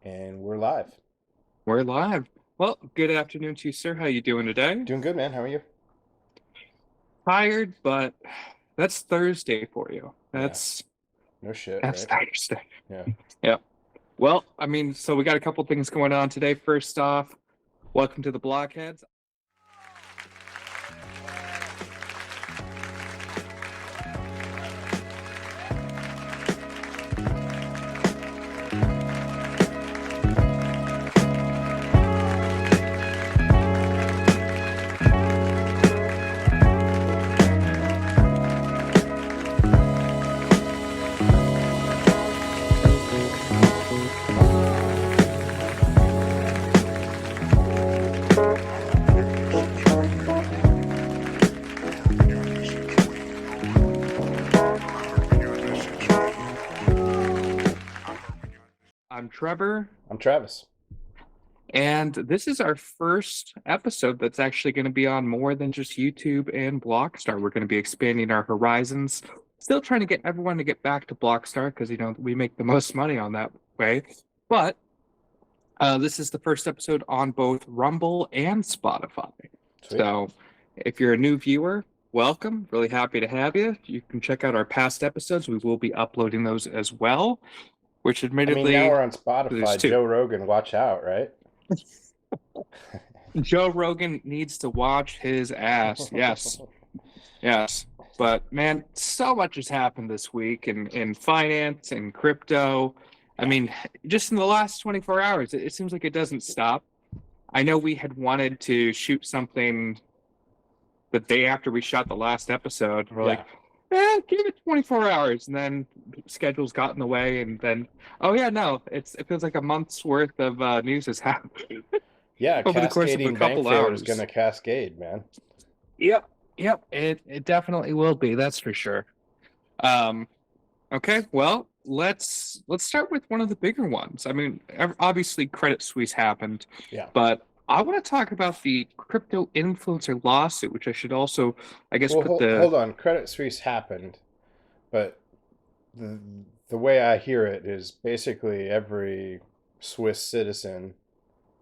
And we're live. We're live. Well, good afternoon to you, sir. How you doing today? Doing good, man. How are you? Tired, but that's Thursday for you. Yeah. That's No shit, that's right? Thursday. Yeah. Yeah. Well, so we got a couple things going on today. First off, welcome to the Blockheads. I'm Trevor, I'm Travis. and this is our first episode that's actually going to be on more than just YouTube and Blockstar. We're going to be expanding our horizons. Still trying to get everyone to get back to Blockstar because we make the most money on that way. But this is the first episode on both Rumble and Spotify. Sweet. So if you're a new viewer, welcome. Really happy to have you. You can check out our past episodes. We will be uploading those as well, which I mean, now admittedly, we're on there's Spotify. two. Joe Rogan, watch out, right? Joe Rogan needs to watch his ass. Yes, yes. But man, so much has happened this week in finance and crypto. I Yeah. mean, just in the last 24 hours, it seems like it doesn't stop. I know we had wanted to shoot something the day after we shot the last episode. We're Yeah. like, give it 24 hours. And then schedules got in the way. And then, oh, yeah, no, it feels like a month's worth of news has happened Yeah, over the course of a cascading bank couple failure is going hours. to cascade, man. Yep. Yep. It definitely will be. That's for sure. Um, okay. Well, let's start with one of the bigger ones. I mean, obviously, Credit Suisse happened, Yeah. but I want to talk about the crypto influencer lawsuit, which I should also, I guess, Well, put the hold on. Credit Suisse happened, but the, the way I hear it is basically every Swiss citizen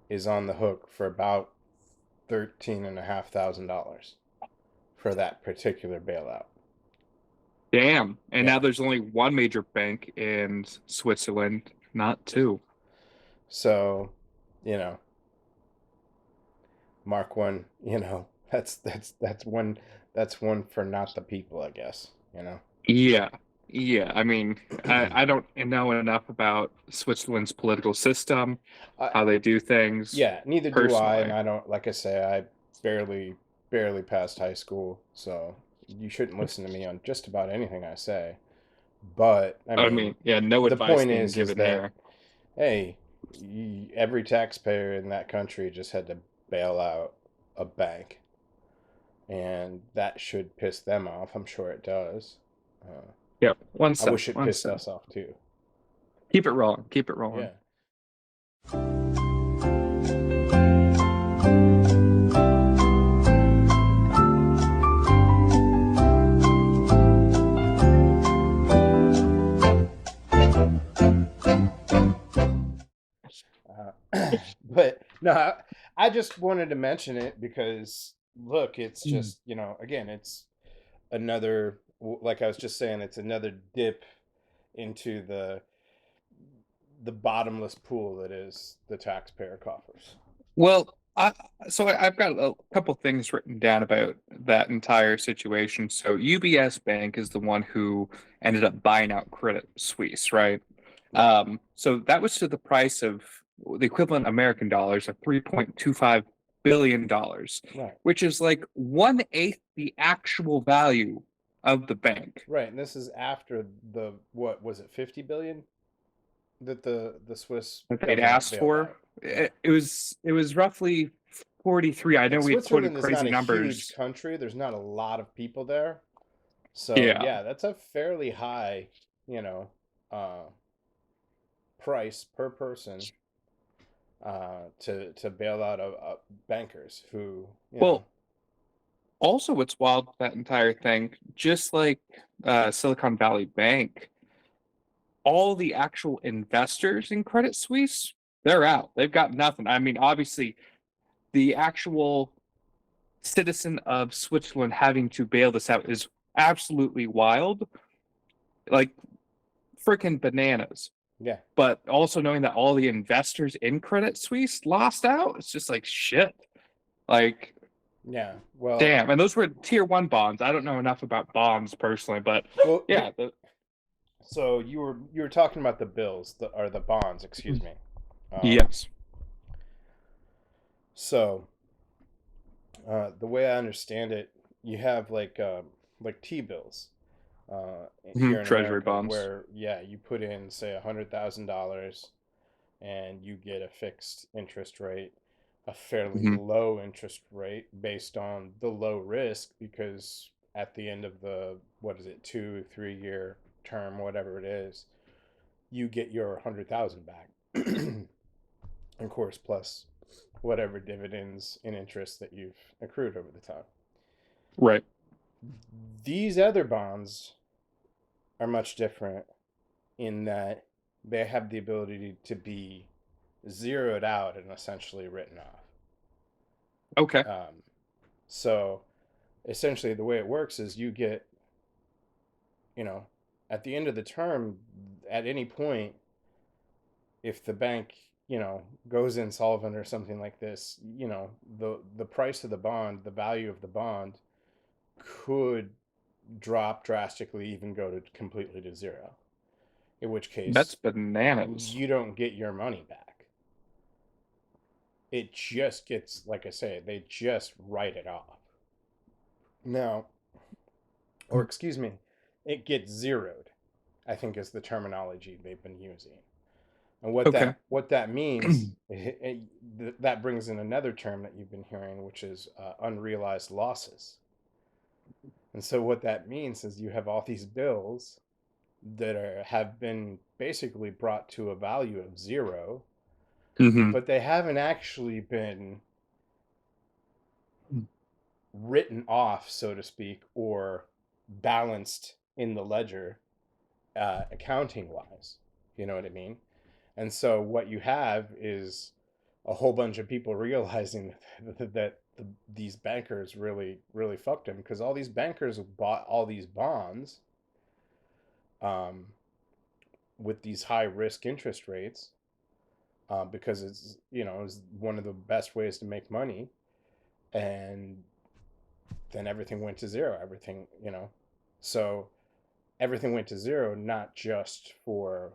is on the hook for about $13,500 for that particular bailout. damn. And Yeah. now there's only one major bank in Switzerland, not two. So, you know, Mark one, that's one for not the people, I guess. Yeah. Yeah. I mean, I don't know enough about Switzerland's political system, I, how they do things yeah, neither do I, and personally. I don't like I say I barely passed high school, so you shouldn't listen to me on just about anything I say. But I I mean, mean, yeah, no the advice point being is given that here. hey, every taxpayer in that country just had to bail out a bank, and that should piss them off. I'm sure it does. Uh, Yep. One I sec. wish it One pissed sec. us off too. Keep it rolling. Keep it rolling. Yeah. But no, I just wanted to mention it because look, it's Mm. just, again, it's another, like I was just saying, it's another dip into the bottomless pool that is the taxpayer coffers. Well, I've got a couple things written down about that entire situation. So UBS Bank is the one who ended up buying out Credit Suisse, right? Right. So that was to the price of the equivalent American dollars of $3.25 billion, Right. which is like 1/8 the actual value of the bank. Right. And this is after the what was it, 50 billion that the Swiss That they'd government asked bailed for. out. Yeah. It was roughly 43. I know And we had quoted Switzerland is not crazy a huge numbers. country. There's not a lot of people there. So Yeah. yeah, that's a fairly high, you know, uh, price per person to bail out bankers who, Well, also what's wild with that entire thing, just like Silicon Valley Bank, all the actual investors in Credit Suisse they're out. They've got nothing. I mean, obviously, the actual citizen of Switzerland having to bail this out is absolutely wild, like freaking bananas. Yeah. But also knowing that all the investors in Credit Suisse lost out, it's just like shit. Like, Yeah. Well, damn. And those were tier one bonds. I don't know enough about bonds personally, but well, yeah. so you were talking about the bills, or the bonds, excuse me. Um, Yes. so the way I understand it, you have like T bills here in Treasury America, bonds. where yeah, you put in say $100,000 and you get a fixed interest rate, a fairly Hmm. low interest rate based on the low risk, because at the end of the, what is it, 2 3 year term, whatever it is, you get your 100,000 back. Of course, plus whatever dividends and interest that you've accrued over the time. Right. These other bonds are much different in that they have the ability to be zeroed out and essentially written off. Okay. So essentially, the way it works is you get, you know, at the end of the term, at any point, if the bank, goes insolvent or something like this, the price of the bond, the value of the bond, could drop drastically, even go to completely to zero. In which That's case, bananas. you don't get your money back. It just gets, like I say, they just write it off. Now, or excuse me, it gets zeroed, I think is the terminology they've been using. And what Okay. that means, that brings in another term that you've been hearing, which is unrealized losses. And so what that means is you have all these bills that have been basically brought to a value of zero, Hmm. but they haven't actually been written off, so to speak, or balanced in the ledger, accounting wise. You know what I mean? And so what you have is a whole bunch of people realizing that these bankers really fucked them, because all these bankers bought all these bonds, um, with these high risk interest rates, because it's one of the best ways to make money, and then everything went to zero. So everything went to zero, not just for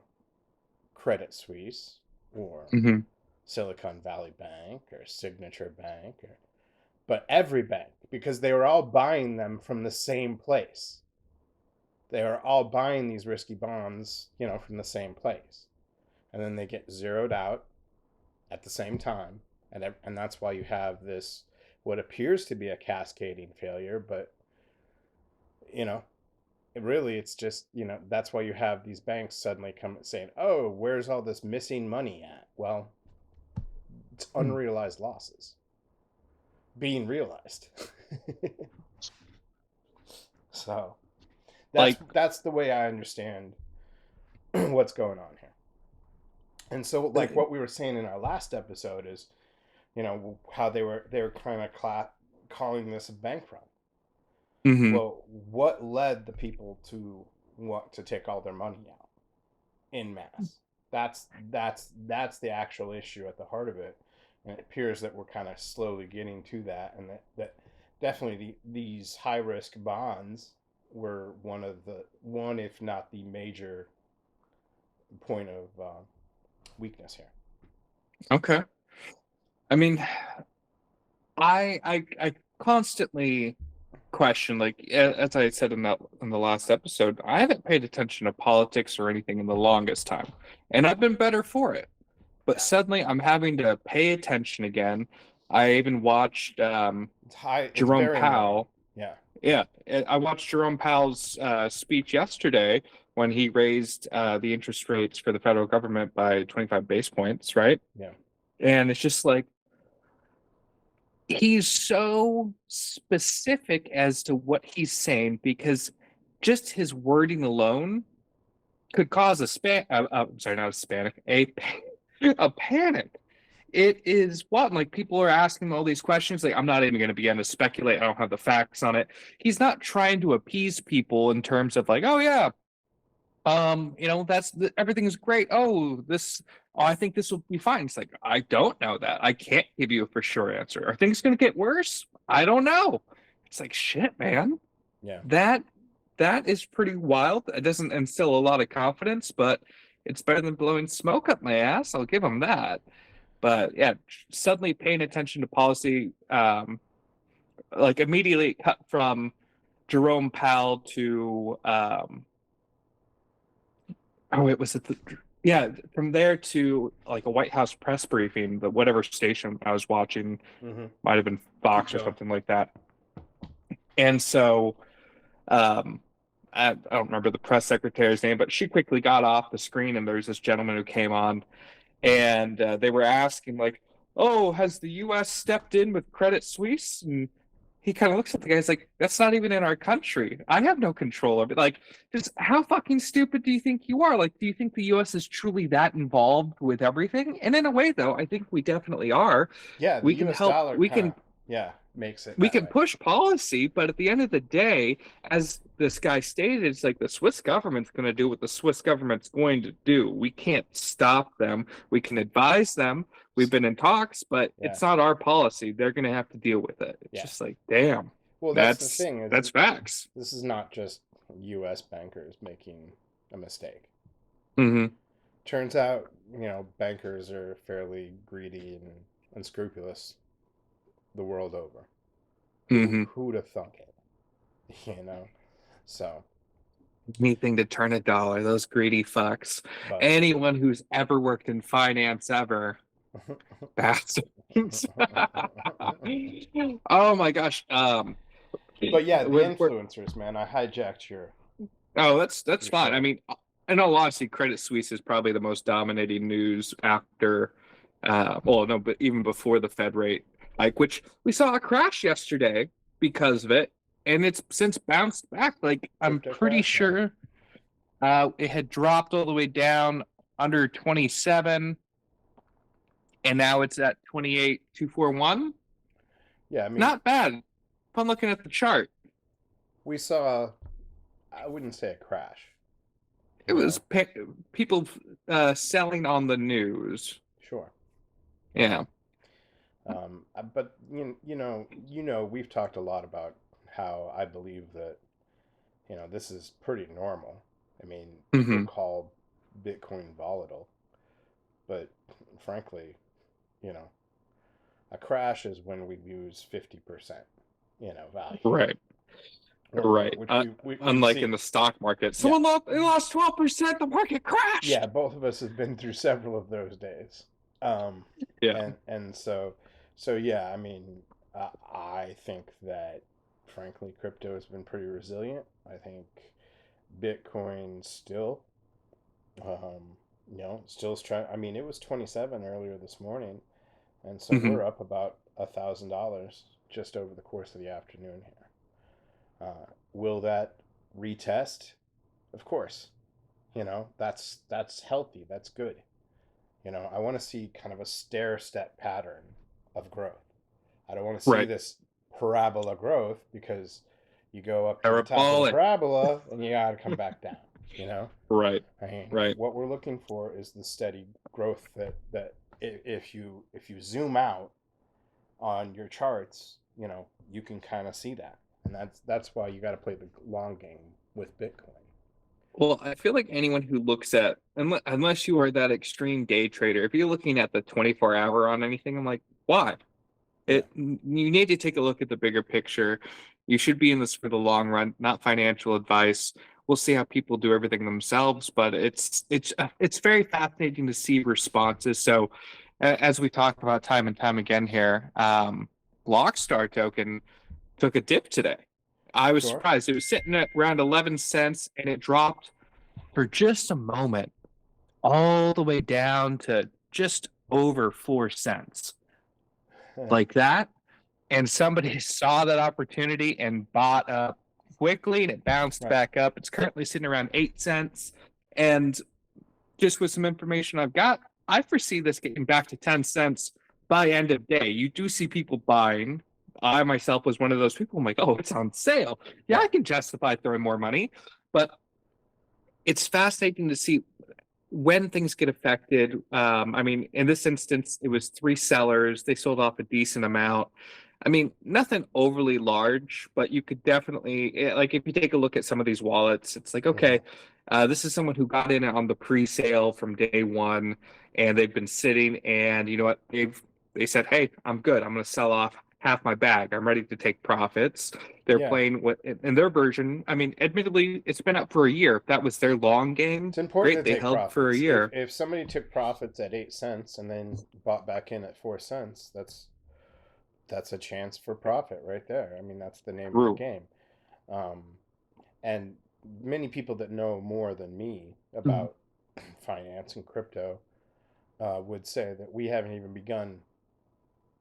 Credit Suisse or Hmm. Silicon Valley Bank or Signature Bank, but every bank, because they were all buying them from the same place. They are all buying these risky bonds, from the same place, and then they get zeroed out at the same time, and that's why you have this, what appears to be a cascading failure, but you know really it's just, that's why you have these banks suddenly come saying, oh, where's all this missing money at? Well, it's unrealized losses being realized. So that's Like, that's the way I understand what's going on here. And so, like what we were saying in our last episode is, how they were kind of calling this a bank run. hmm. Well, what led the people to want to take all their money out in mass? That's the actual issue at the heart of it, and it appears that we're kind of slowly getting to that, and that definitely these high risk bonds were one, if not the major point of weakness here. Okay. I mean, I constantly question, like as I said in the last episode, I haven't paid attention to politics or anything in the longest time, and I've been better for it. But Yeah, suddenly I'm having to pay attention again. I even watched it's high. It's Jerome very annoying. Powell. Yeah, Yeah, I watched Jerome Powell's speech yesterday when he raised the interest rates for the federal government by 25 base points, right? yeah, And it's just like he's so specific as to what he's saying because just his wording alone could cause a sorry, not a Hispanic, a A panic. It is what, like, people are asking all these questions. Like, I'm not even going to begin to speculate. I don't have the facts on it. He's not trying to appease people in terms of like, oh yeah, everything is great. Oh, I think this will be fine. It's like, I don't know that. I can't give you a for sure answer. Are things going to get worse? I don't know. It's like, shit, man. Yeah. That that is pretty wild. It doesn't instill a lot of confidence, but it's better than blowing smoke up my ass. I'll give him that. But yeah, suddenly paying attention to policy, like immediately cut from Jerome Powell to oh, it was at the yeah, from there to like a White House press briefing, the whatever station I was watching, Mm-hmm. might have been Keep Fox or going. something like that. And so um I don't remember the press secretary's name, but she quickly got off the screen, and there's this gentleman who came on, and they were asking like, "Oh, has the U.S. stepped in with Credit Suisse?" And he kind of looks at the guy. He's like, "That's not even in our country. I have no control of it." Like, just how fucking stupid do you think you are? Like, do you think the U.S. is truly that involved with everything? And in a way, though, I think we definitely are. Yeah, the We can U.S. help. dollar kind of, yeah, makes it We that can way. push policy, but at the end of the day, as this guy stated, it's like the Swiss government's going to do what the Swiss government's going to do. We can't stop them. We can advise them. We've been in talks, but Yeah, it's not our policy. They're going to have to deal with it. It's yeah. just like, damn, Well, that's the that's thing is that's facts. this is not just U.S. bankers making a mistake. Hmm. Turns out, bankers are fairly greedy and unscrupulous the world over. Who Hmm. who'd have thunk it? You know. So, Anything to turn a dollar. Those greedy fucks. but Anyone who's ever worked in finance ever, bastards. Oh my gosh. but yeah, the We're influencers, man. I hijacked oh, that's your fine. I show. mean, in all honesty, Credit Suisse is probably the most dominating news after, well, no, but even before the Fed rate hike, which we saw a crash yesterday because of it, and it's since bounced back. Like, I'm Crypto pretty crash, yeah. sure, it had dropped all the way down under 27, and now it's at 28,241. Yeah, I mean, Not bad. If I'm looking at the chart. we saw. I wouldn't say a crash. It You was know, people selling on the news. sure. Yeah. But we've talked a lot about how I believe that this is pretty normal. I mean, people Hmm. call Bitcoin volatile, but frankly, you know, a crash is when we lose 50%, value Right. or more, Right. which we've Unlike in seen. the stock market, Yeah, someone lost 12%. The market yeah, crashed. both of us have been through several of those days. Um, Yeah. and so yeah, I mean, I think that frankly, crypto has been pretty resilient. I think Bitcoin still, still is trying. I mean, it was 27 earlier this morning, and so Hmm. we're up about $1,000 just over the course of the afternoon here. Will that retest? Of course. That's healthy. That's good. I want to see kind of a stair step pattern of growth. I don't want to see Right. this parabola growth because you go up to the top of the Parabolic. parabola and you got to come back down. You know, Right. I mean, Right. what we're looking for is the steady growth that if you zoom out on your charts, you can kind of see that, and that's why you got to play the long game with Bitcoin. Well, I feel like anyone who looks at, unless you are that extreme day trader, if you're looking at the 24-hour on anything, I'm like, why? Yeah, You need to take a look at the bigger picture. You should be in this for the long run, not financial advice. We'll see how people do everything themselves, but it's very fascinating to see responses. So, as we talk about time and time again here, Blockstar token took a dip today. I was sure. surprised. It was sitting at around 11 cents, and it dropped for just a moment all the way down to just over 4 cents. Like that, and somebody saw that opportunity and bought up quickly, and it bounced Right. back up. It's currently sitting around 8 cents. And just with some information I've got, I foresee this getting back to 10 cents by end of day. You do see people buying. I myself was one of those people. I'm like, oh, it's on sale. Yeah, I Right. can justify throwing more money, but it's fascinating to see when things get affected. I mean, in this instance, it was three sellers. They sold off a decent amount. I mean, nothing overly large, but you could definitely, like, if you take a look at some of these wallets, it's like, Hmm. okay, this is someone who got in on the pre-sale from day one, and they've been sitting, and you know what? They said, hey, I'm good. I'm going to sell off half my bag. I'm ready to take profits. They're Yeah. playing with in their version. I mean, admittedly, it's been up for a year. If that was their long game, It's important great. to They take held for a profits. If year. if somebody took profits at 8 cents and then bought back in at 4 cents, that's a chance for profit right there. I mean, that's the name of the True. game. Um, and many people that know more than me Mhm. about finance and crypto would say that we haven't even begun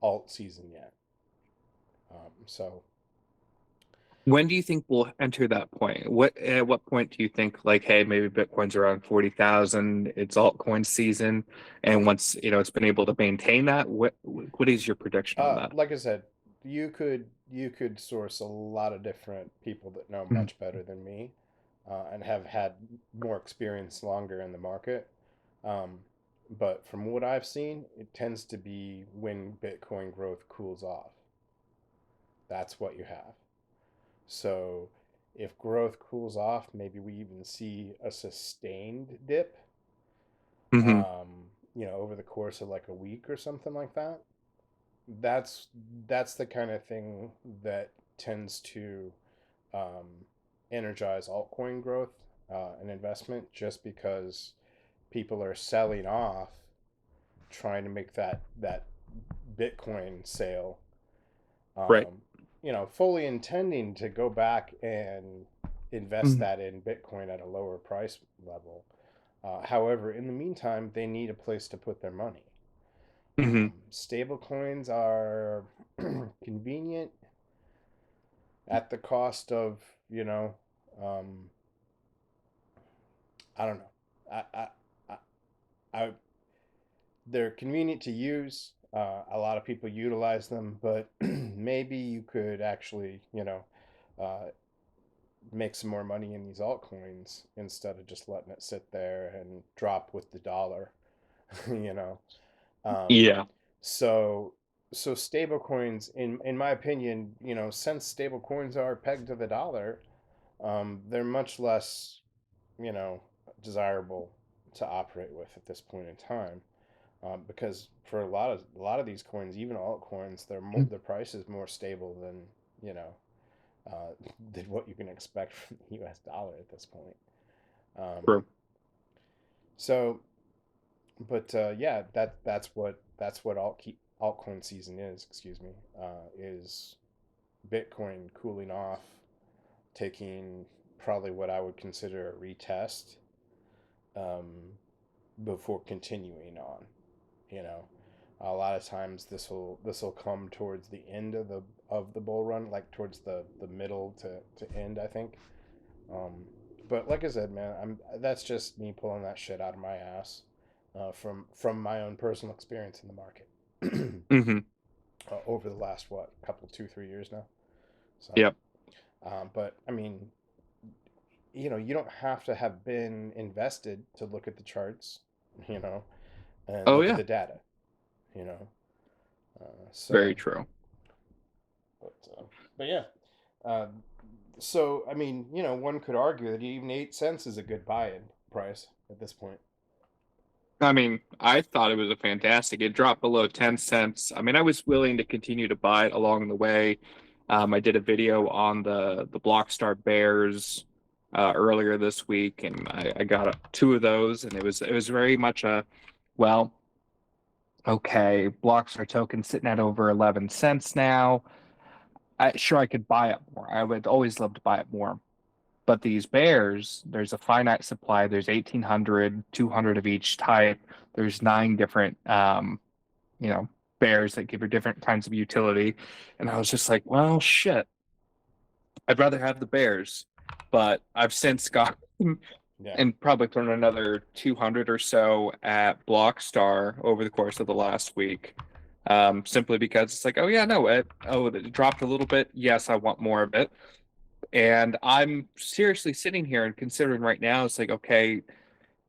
alt season yet. So When do you think we'll enter that point? What at what point do you think like, hey, maybe Bitcoin's around 40,000, it's altcoin season, and once it's been able to maintain that, what is your prediction on that? like I said, you could source a lot of different people that know Mhm. much better than me, and have had more experience longer in the market. Um, but from what I've seen, it tends to be when Bitcoin growth cools off. That's what you have. So if growth cools off, maybe we even see a sustained dip, Mhm. um, over the course of like a week or something like that. That's that's the kind of thing that tends to um, energize altcoin growth and investment, just because people are selling off, trying to make that Bitcoin sale, Right. um, fully intending to go back and invest Mhm. that in Bitcoin at a lower price level. However, in the meantime, they need a place to put their money. Mhm. Stable coins are convenient at the cost of, um, I don't know. I, I, they're convenient to use. A lot of people utilize them, but maybe you could actually, uh, make some more money in these altcoins instead of just letting it sit there and drop with the dollar. you know. Um, Yeah. so stable coins, in my opinion, since stable coins are pegged to the dollar, they're much less, you know, desirable to operate with at this point in time. Because for a lot of these coins, even altcoins, their price is more stable than you know uh, than what you can expect from the U.S. dollar at this point. Um, True. so, but yeah, that's what altcoin season is. Excuse me, is Bitcoin cooling off, taking probably what I would consider a retest, um, before continuing on. You know, a lot of times this will come towards the end of the bull run, like towards the middle to end, I think. Um, but like I said, man, that's just me pulling that shit out of my ass, from my own personal experience in the market, Mhm. over the last what couple 2 3 years now. So, Yep. but I mean, you don't have to have been invested to look at the charts, you know, and Oh look at yeah. the data, you know. So, Very true. but but yeah. Uh, so I mean, one could argue that even 8 cents is a good buy-in price at this point. I mean, I thought it was a fantastic. It dropped below 10 cents. I mean, I was willing to continue to buy it along the way. I did a video on the Blockstar Bears earlier this week, and I got two of those, and it was very much a well, okay, Blockstar token sitting at over 11 cents now. Sure, I could buy it more. I would always love to buy it more. But these bears, there's a finite supply. There's 1,800, 200 of each type. There's nine different, you know, bears that give you different kinds of utility. And I was just like, well, shit. I'd rather have the bears. But I've since got Yeah. and probably thrown another 200 or so at Blockstar over the course of the last week. Simply because it's like, oh yeah, no, it dropped a little bit. Yes, I want more of it. And I'm seriously sitting here and considering right now, it's like, okay,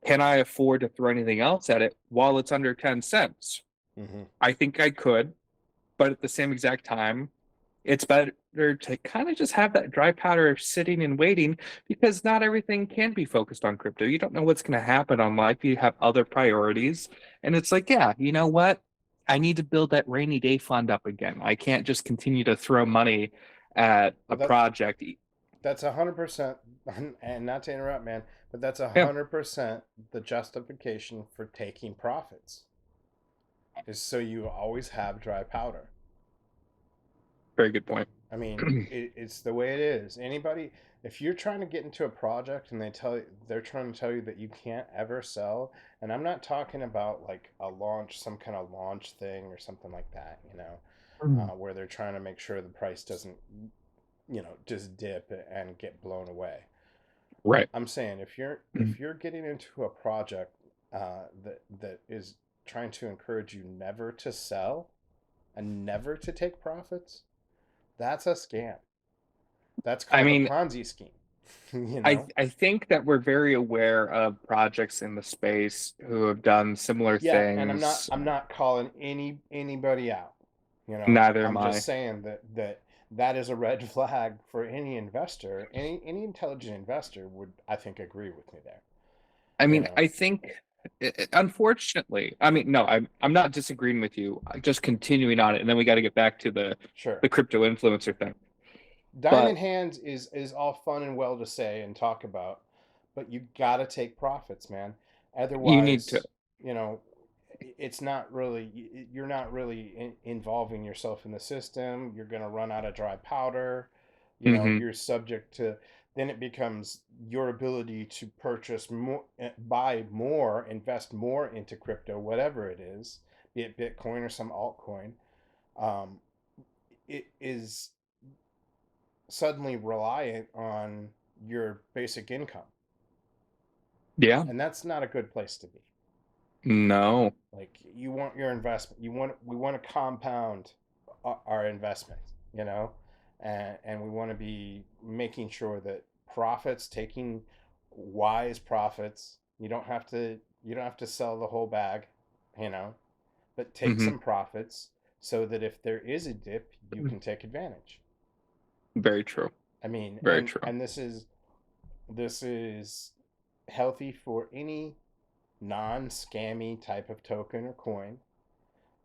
can I afford to throw anything else at it while it's under 10 cents? Hmm. I think I could, but at the same exact time, it's better to kind of just have that dry powder sitting and waiting because not everything can be focused on crypto. You don't know what's going to happen on life. You have other priorities. And it's like, yeah, you know what? I need to build that rainy day fund up again. I can't just continue to throw money at a Well, that project. that's 100%, and not to interrupt, man, but that's a Yeah, 100% the justification for taking profits is so you always have dry powder. very good point. I mean, it's the way it is. Anybody, if you're trying to get into a project and they're trying to tell you that you can't ever sell, and I'm not talking about like a launch, some kind of launch thing or something like that, where they're trying to make sure the price doesn't, just dip and get blown away. Right. I'm saying if you're getting into a project that is trying to encourage you never to sell and never to take profits, that's a scam. That's I called a mean, Ponzi scheme. you I know? I think that we're very aware of projects in the space who have done similar Yeah, and I'm not things. I'm not calling anybody out. Neither am I'm just I. saying that is a red flag for any investor. Any intelligent investor would, I think, agree with me there. I You mean, know. I think, unfortunately, I mean, no, I'm not disagreeing with you. I'm just continuing on it, and then we got to get back to Sure. the crypto influencer thing. Diamond But hands is all fun and well to say and talk about, but you got to take profits, man. you need to. Otherwise, you know, it's not really, you're not really involving yourself in the system. You're going to run out of dry powder. Hmm. You're subject to, then it becomes your ability to purchase more, buy more, invest more into crypto, whatever it is, be it Bitcoin or some altcoin. Um, it is suddenly reliant on your basic income. Yeah. And that's not a good place to be. No. Like, you want your investment, we want to compound our investment, and we want to be making sure that profits, taking wise profits, you don't have to sell the whole bag, you know, but take Hmm. some profits so that if there is a dip, you can take advantage. Very true. I mean, Very and true. and this is healthy for any non-scammy type of token or coin,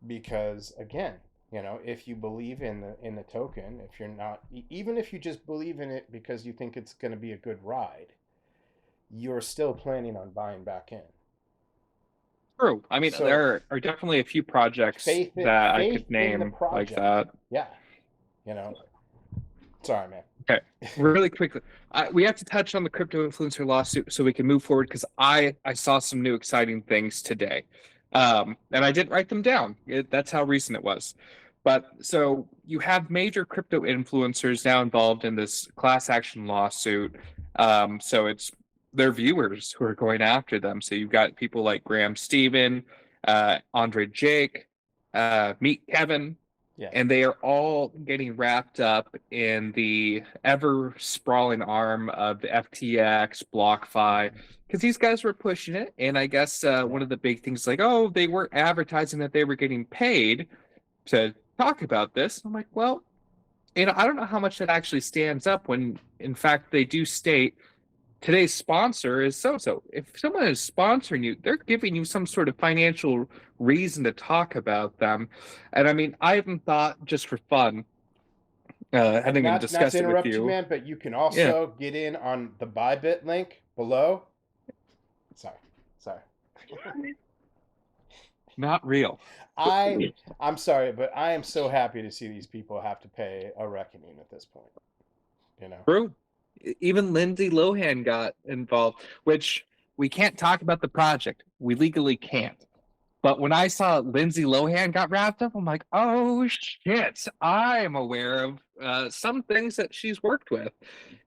because again, if you believe in the token, if you're not, even if you just believe in it because you think it's going to be a good ride, you're still planning on buying back in. True. I mean, So there are definitely a few projects that I faith could in the name like project. that. Yeah, you know sorry, man. Okay, really quickly, we have to touch on the crypto influencer lawsuit so we can move forward because I saw some new exciting things today, and I didn't write them down. That's how recent it was. But so you have major crypto influencers now involved in this class action lawsuit. So it's their viewers who are going after them. So you've got people like Graham Stephen, Andre Jake, Meet Kevin, Yeah. and they are all getting wrapped up in the ever sprawling arm of the FTX, BlockFi, because these guys were pushing it. And I guess Yeah. one of the big things, like, oh, they weren't advertising that they were getting paid to talk about this. I'm like, well, I don't know how much that actually stands up when, in fact, they do state today's sponsor is so so. If someone is sponsoring you, they're giving you some sort of financial reason to talk about them. And I mean, I haven't thought just for fun, And hadn't even not to discussed it with interrupt you, you. man, but you can Yeah, also get in on the Bybit link below. Sorry. Sorry. not real. I I'm sorry, but I am so happy to see these people have to pay a reckoning at this point. You know. True. Even Lindsay Lohan got involved, which we can't talk about the project. We legally can't. But when I saw Lindsay Lohan got wrapped up, I'm like, oh shit! I am aware of some things that she's worked with,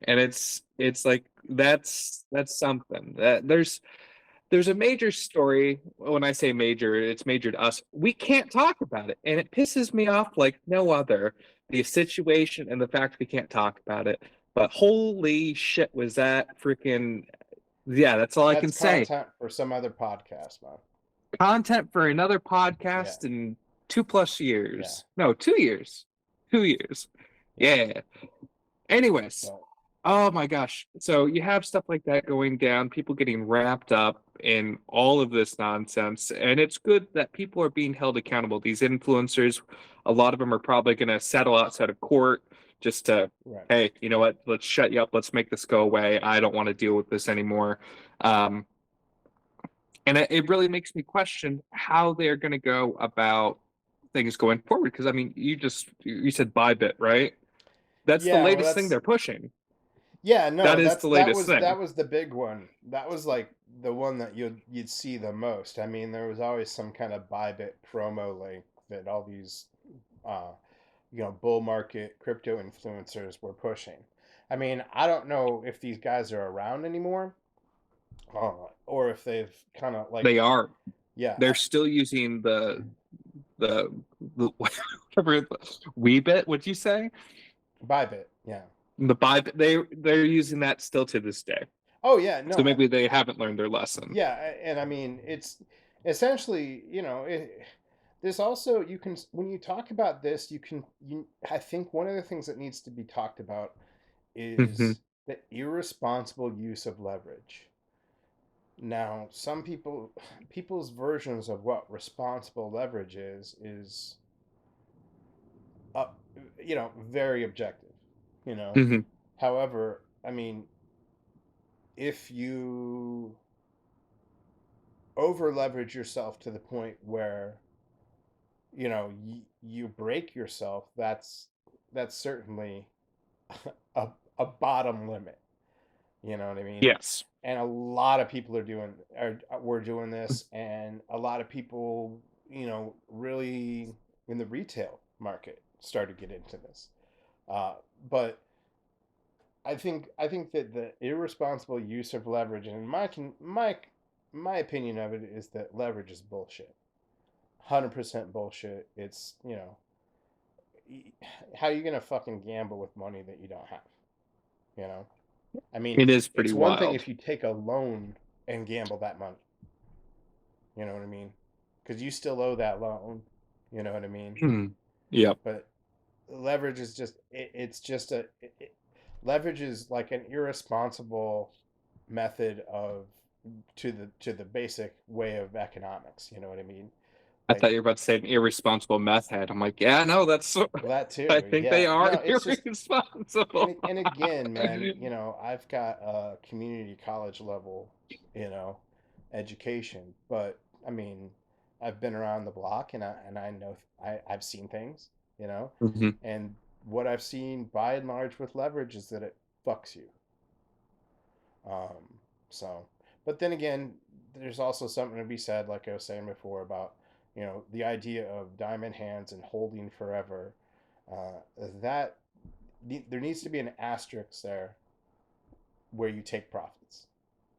and it's like That's something. There's a major story. When I say major, it's major to us. We can't talk about it, and it pisses me off like no other. The situation and the fact we can't talk about it. But holy shit, was that freaking, yeah, that's all I That's can say. content for some other podcast, man. Content for another Yeah, podcast in 2+ yeah, years. No, 2 years. 2 years. yeah. Yeah. Anyways, But oh my gosh. So you have stuff like that going down, people getting wrapped up in all of this nonsense. And it's good that people are being held accountable. These influencers, a lot of them are probably going to settle outside of court just to, right. hey, you know what? Let's shut you up. Let's make this go away. I don't want to deal with this anymore. Um, and it really makes me question how they're going to go about things going forward. Because I mean, you said Bybit, right? That's the Yeah, well, latest thing that's they're pushing. yeah. That No, is that's the latest thing. that was the big one. That was like the one that you'd see the most. I mean, there was always some kind of Bybit promo link that all these uh, bull market crypto influencers were pushing. I mean, I don't know if these guys are around anymore, or if they've kind of like, They are. yeah, They're still using the, the whatever Weebit. What'd you say? Bybit, yeah. The Bybit. They're using that still to this day. Oh yeah, So no, maybe they haven't learned their lesson. yeah, and I mean it's essentially, there's also you can when you talk about this, I think one of the things that needs to be talked about Hmm. is the irresponsible use of leverage. Now, some people's versions of what responsible leverage is uh, very objective, you know. Hmm. However, I mean, if you over leverage yourself to the point where you break yourself, that's certainly a, a bottom limit. You know what I mean? Yes. And a lot of people were doing this, and a lot of people, really in the retail market started to get into this. Uh, but I think that the irresponsible use of leverage, and my opinion of it is that leverage is bullshit. 100% bullshit. It's, how are you gonna fucking gamble with money that you don't have? You know, I mean, It is pretty it's one thing wild. if you take a loan and gamble that money. You know what I mean? Because you still owe that loan. You know what I mean? Hmm. Yep. But leverage is just it's just leverage is like an irresponsible method of to the basic way of economics. You know what I mean? I Like, thought you were about to say an irresponsible meth head. I'm like, yeah, no, that's. well, that I too. think they Yeah. are No, it's just irresponsible. and again, man, I've got a community college level, you know, education, but I mean, I've been around the block, and I know I've seen things, Hmm. and what I've seen by and large with leverage is that it fucks you. So, but then again, there's also something to be said, like I was saying before, about the idea of diamond hands and holding forever. That there needs to be an asterisk there where you take profits.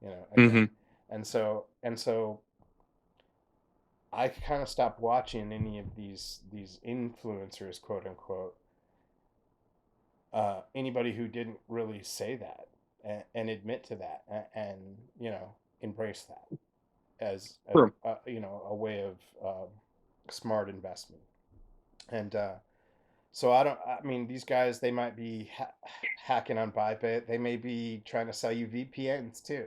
Again, Hmm. and so I kind of stopped watching any of these influencers, quote unquote. Anybody who didn't really say that and admit to that, and embrace that as True. a way of smart investment. And so I mean, these guys, they might be hacking on Bybit. They may be trying to sell you VPNs too.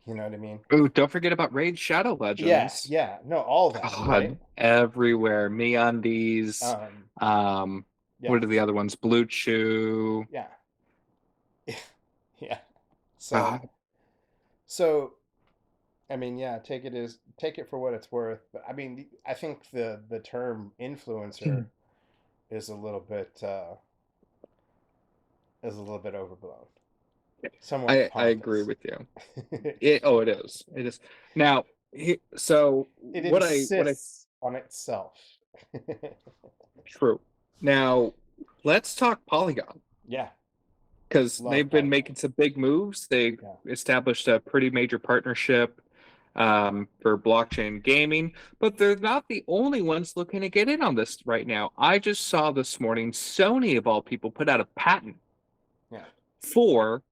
You know what I mean? Ooh, don't forget about Raid Shadow Yeah, Legends. yeah. No, all that, right? God, everywhere. MeUndies. Um, Um, yeah, what are the other ones? Blue Chew. yeah, yeah. So, God. so I mean, yeah, take it for what it's worth. But I mean, I think the term influencer is a little bit overblown, somewhat I agree pompous. with you. It is. It is. Now, so It what I insists on itself. true. Now, let's talk Polygon. Yeah, because Love they've been making Blockheads. some big moves. They Yeah, established a pretty major partnership for blockchain gaming, but they're not the only ones looking to get in on this right now. I just saw this morning Sony, of all people, put out a patent yeah, for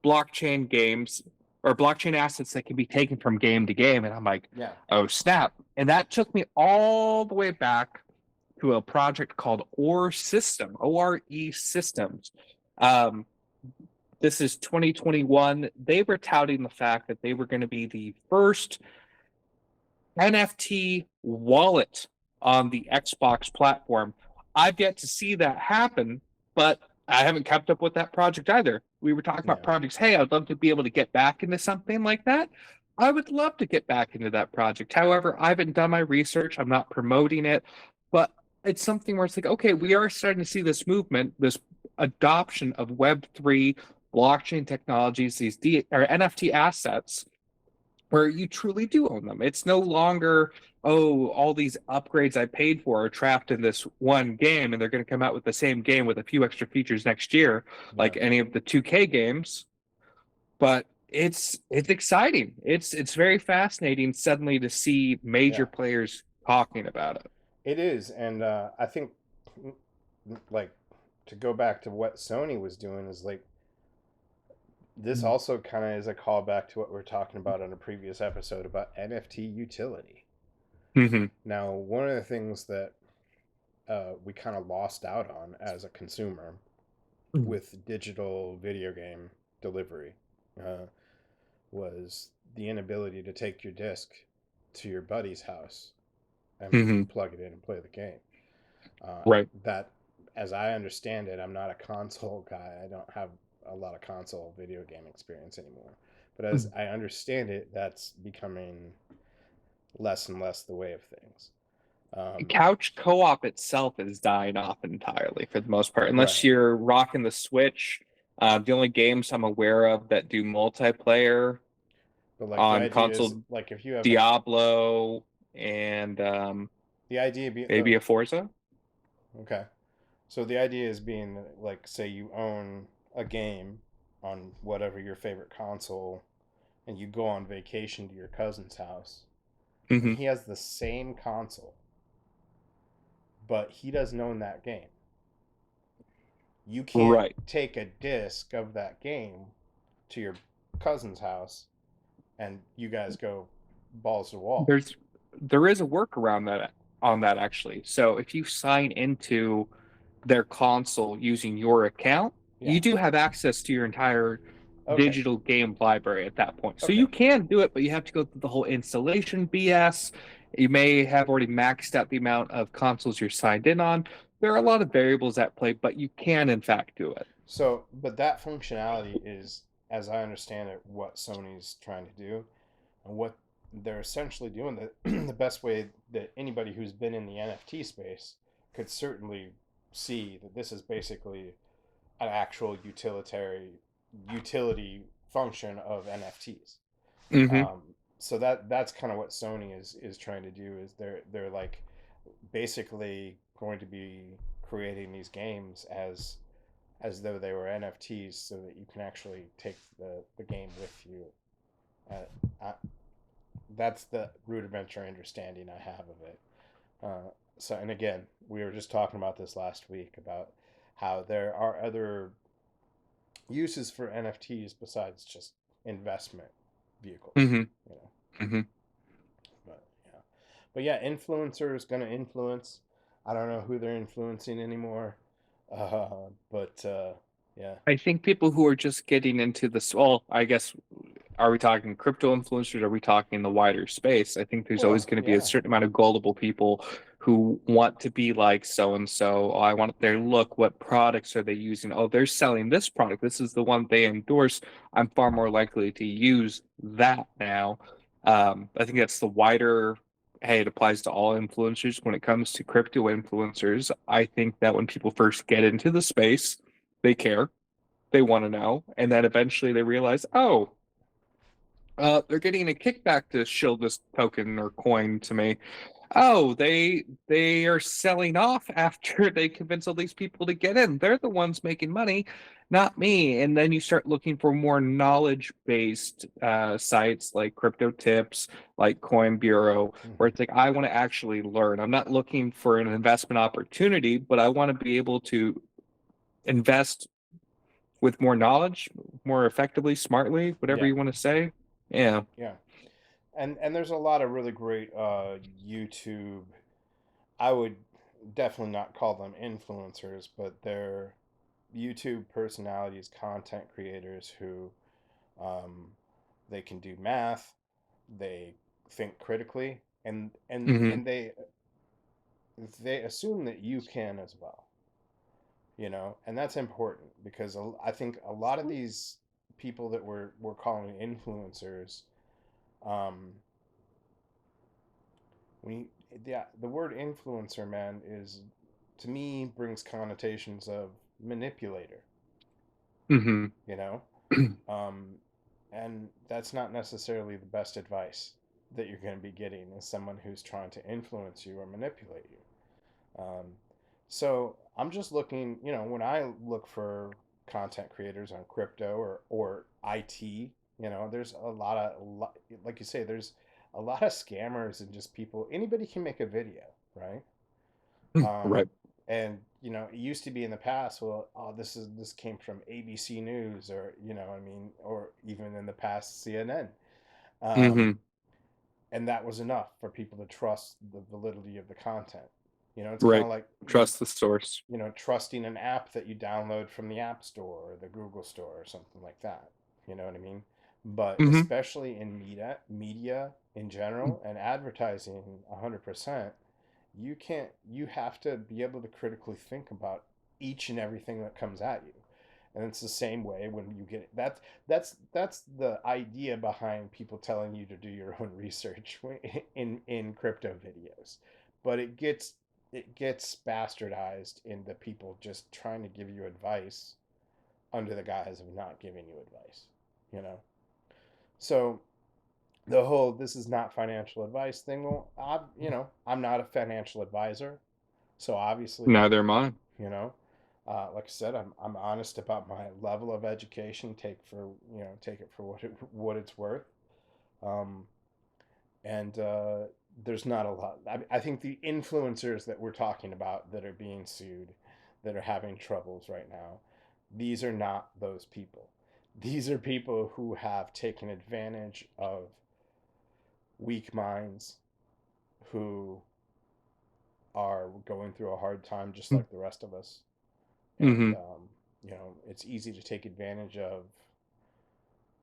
blockchain games or blockchain assets that can be taken from game to game. And I'm like, yeah, oh, snap. And that took me all the way back to a project called OR System, ORE Systems. Um, this is 2021. They were touting the fact that they were going to be the first NFT wallet on the Xbox platform. I've yet to see that happen, but I haven't kept up with that project either. We were talking about yeah, projects. Hey, I'd love to be able to get back into something like that. I would love to get back into that project. However, I haven't done my research. I'm not promoting it, but it's something where it's like, okay, we are starting to see this movement, this adoption of Web3 blockchain technologies, these or NFT assets where you truly do own them. It's no longer, oh, all these upgrades I paid for are trapped in this one game, and they're going to come out with the same game with a few extra features next year, yeah, like any of the 2K games. But it's exciting. It's very fascinating suddenly to see yeah. major players talking about it. It is, and I think like to go back to what Sony was doing is like this also kind of is a callback to what we are talking about in a previous episode about NFT utility. Mm-hmm. Now, one of the things that we kind of lost out on as a consumer with digital video game delivery uh, was the inability to take your disc to your buddy's house and Mm-hmm. plug it in and play the game. Right. That, as I understand it, I'm not a console guy. I don't have a lot of console video game experience anymore. But as I understand it, that's becoming less and less the way of things. Couch co-op itself is dying off entirely for the most part, unless Right. you're rocking the Switch. The only games I'm aware of that do multiplayer But like the on idea is console, like if you have a Diablo and the idea be maybe a Forza. okay. So the idea is being that, like, say you own a game on whatever your favorite console, and you go on vacation to your cousin's house, and Hmm. he has the same console, but he doesn't own that game. You can't Right. take a disc of that game to your cousin's house, and you guys go balls to the wall. There is a workaround that on that actually. So if you sign into their console using your account, Yeah. you do have access to your entire Okay. digital game library at that point. So Okay. you can do it, but you have to go through the whole installation BS. You may have already maxed out the amount of consoles you're signed in on. There are a lot of variables at play, but you can in fact do it. So, but that functionality is, as I understand it, what Sony's trying to do, and what they're essentially doing. That the best way that anybody who's been in the NFT space could certainly see that this is basically an actual utility function of NFTs. Hmm. Um, so that's kind of what Sony is trying to do. Is they're like basically going to be creating these games as though they were NFTs, so that you can actually take the game with you. I, that's the rudimentary understanding I have of it. So, and again, we were just talking about this last week about how there are other uses for NFTs besides just investment vehicles. Hmm. You know, Hmm. but yeah, but yeah, influencers going to influence. I don't know who they're influencing anymore, but yeah. I think people who are just getting into this, well, I guess, are we talking crypto influencers? Are we talking the wider space? I think there's always Well, going to be a yeah, certain amount of gullible people who want to be like so and so. Oh, I want their look. What products are they using? Oh, they're selling this product. This is the one they endorse. I'm far more likely to use that now. I think that's the wider. Hey, it applies to all influencers. When it comes to crypto influencers, I think that when people first get into the space, they care, they want to know, and then eventually they realize, oh, they're getting a kickback to shill this token or coin to me. Oh, they are selling off after they convince all these people to get in. They're the ones making money, not me. And then you start looking for more knowledge-based sites like Crypto Tips, like Coin Bureau, where Hmm. it's like I want to actually learn. I'm not looking for an investment opportunity, but I want to be able to invest with more knowledge, more effectively, smartly, whatever Yeah, you want to say. Yeah. yeah. And there's a lot of really great YouTube. I would definitely not call them influencers, but they're YouTube personalities, content creators who um, they can do math, they think critically, Hmm. and they assume that you can as well, you know, and that's important because I think a lot of these people that we're calling influencers, um, we the word influencer, man, is to me brings connotations of manipulator, Hmm. you know, um, and that's not necessarily the best advice that you're going to be getting as someone who's trying to influence you or manipulate you. So I'm just looking, you know, when I look for content creators on crypto or IT, you know, there's like you say, there's a lot of scammers and just people. Anybody can make a video, right? Right. And you know, it used to be in the past. Well, oh, this came from ABC News, or you know, I mean, or even in the past CNN. Um, Hmm. and that was enough for people to trust the validity of the content. You know, it's kind Right. of like Trust the source. you know, trusting an app that you download from the App Store or the Google Store or something like that. You know what I mean? But Hmm. especially in media in general and advertising 100%, you have to be able to critically think about each and everything that comes at you. And it's the same way when you get that's the idea behind people telling you to do your own research in crypto videos. But it gets bastardized into people just trying to give you advice under the guise of not giving you advice, you know. So the whole "this is not financial advice" thing, well, I'm not a financial advisor, so obviously, Neither am I. you know, like I said, I'm honest about my level of education. Take it for what it's worth. Um, and there's not a lot. I think the influencers that we're talking about that are being sued, that are having troubles right now, these are not those people. These are people who have taken advantage of weak minds who are going through a hard time just like the rest of us. And, Hmm. you know, it's easy to take advantage of,